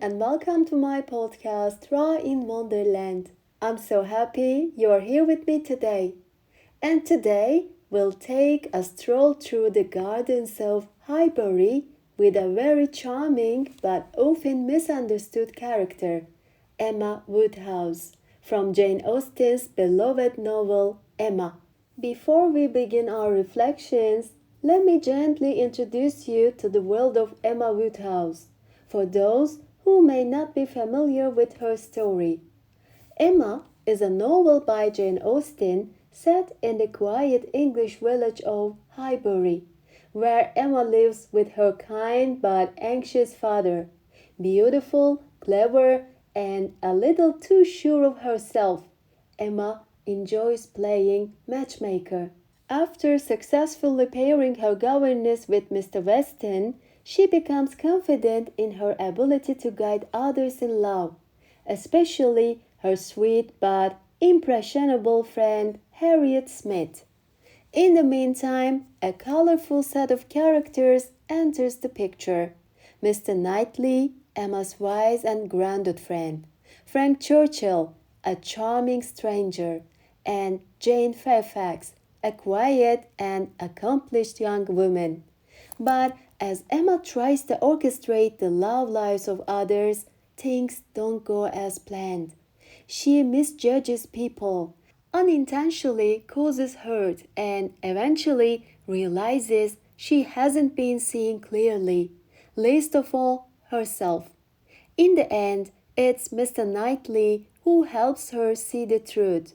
and welcome to my podcast, Raw in Wonderland. I'm so happy you're here with me today. And today we'll take a stroll through the gardens of Highbury with a very charming but often misunderstood character, Emma Woodhouse, from Jane Austen's beloved novel Emma. Before we begin our reflections, let me gently introduce you to the world of Emma Woodhouse, for those who may not be familiar with her story. Emma is a novel by Jane Austen set in the quiet English village of Highbury, where Emma lives with her kind but anxious father, beautiful, clever, and a little too sure of herself. Emma enjoys playing matchmaker. After successfully pairing her governess with Mr. Weston, she becomes confident in her ability to guide others in love, especially her sweet but impressionable friend Harriet Smith. In the meantime, a colorful set of characters enters the picture. Mr. Knightley, Emma's wise and grounded friend, Frank Churchill, a charming stranger, and Jane Fairfax, a quiet and accomplished young woman. But as Emma tries to orchestrate the love lives of others, things don't go as planned. She misjudges people, unintentionally causes hurt, and eventually realizes she hasn't been seeing clearly, least of all herself. In the end, it's Mr. Knightley who helps her see the truth.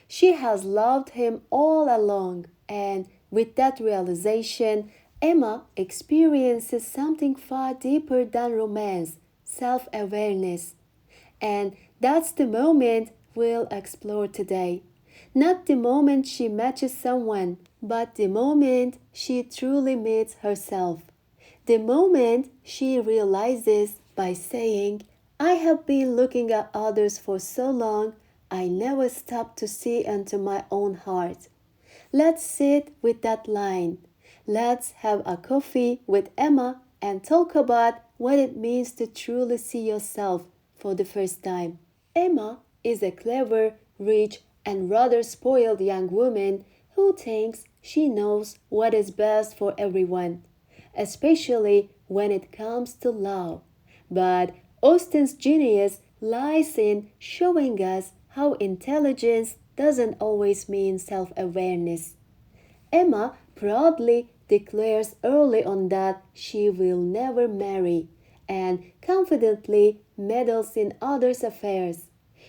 She has loved him all along, and with that realization, Emma experiences something far deeper than romance, self awareness. And that's the moment we'll explore today. Not the moment she matches someone, but the moment she truly meets herself. The moment she realizes by saying, I have been looking at others for so long, I never stopped to see into my own heart. Let's sit with that line. Let's have a coffee with Emma and talk about what it means to truly see yourself for the first time. Emma is a clever, rich, and rather spoiled young woman who thinks she knows what is best for everyone, especially when it comes to love. But Austen's genius lies in showing us how intelligence doesn't always mean self awareness. Emma proudly declares early on that she will never marry and confidently meddles in others' affairs.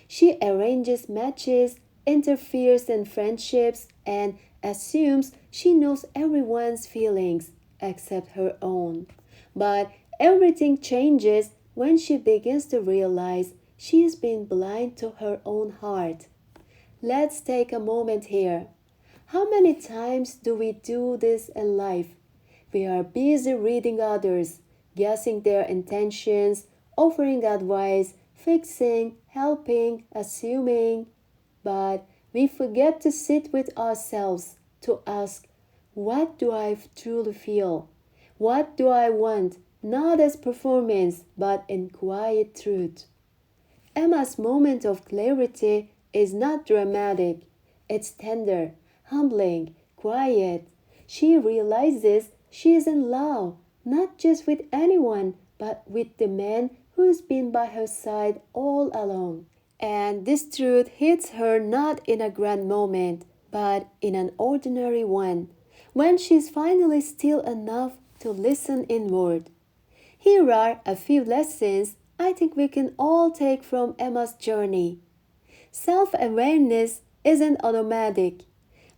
She arranges matches, interferes in friendships, and assumes she knows everyone's feelings except her own. But everything changes when she begins to realize she's been blind to her own heart. Let's take a moment here. How many times do we do this in life? We are busy reading others, guessing their intentions, offering advice, fixing, helping, assuming. But we forget to sit with ourselves to ask, what do I truly feel? What do I want? Not as performance, but in quiet truth. Emma's moment of clarity is not dramatic, it's tender, humbling, quiet. She realizes she is in love, not just with anyone, but with the man who's been by her side all along. And this truth hits her not in a grand moment, but in an ordinary one, when she's finally still enough to listen inward. Here are a few lessons I think we can all take from Emma's journey. Self awareness isn't automatic.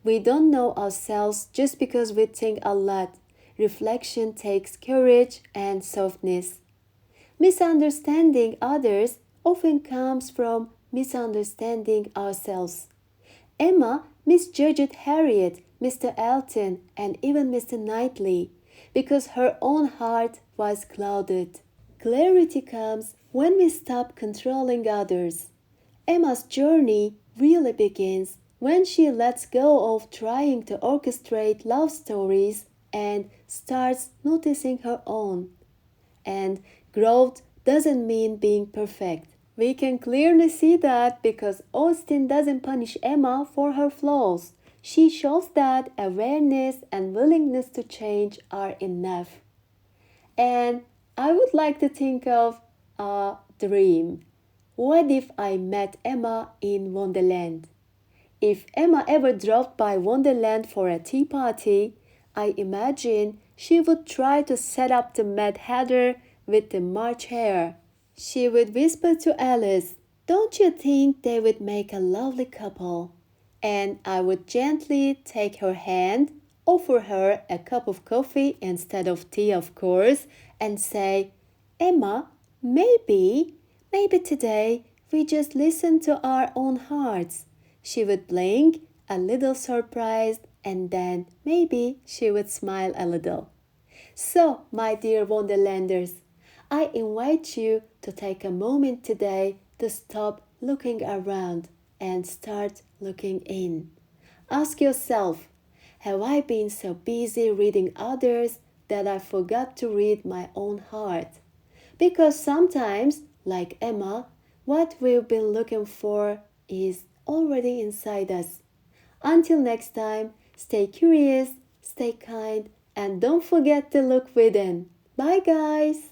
We don't know ourselves just because we think a lot. Reflection takes courage and softness. Misunderstanding others often comes from misunderstanding ourselves. Emma misjudged Harriet, Mr. Elton, and even Mr. Knightley because her own heart was clouded. Clarity comes when we stop controlling others. Emma's journey really begins when she lets go of trying to orchestrate love stories and starts noticing her own. And growth doesn't mean being perfect. We can clearly see that because Austen doesn't punish Emma for her flaws. She shows that awareness and willingness to change are enough. And I would like to think of a dream. What if I met Emma in Wonderland? If Emma ever dropped by Wonderland for a tea party, I imagine she would try to set up the Mad Hatter with the March hare. She would whisper to Alice, "Don't you think they would make a lovely couple?" And I would gently take her hand, offer her a cup of coffee instead of tea, of course, and say, "Emma, maybe today we just listen to our own hearts." She would blink, a little surprised, and then maybe she would smile a little. So, my dear Wonderlanders, I invite you to take a moment today to stop looking around and start looking in. Ask yourself, have I been so busy reading others that I forgot to read my own heart? Because sometimes, like Emma, what we've been looking for is already inside us. Until next time, stay curious, stay kind, and don't forget to look within. Bye, guys!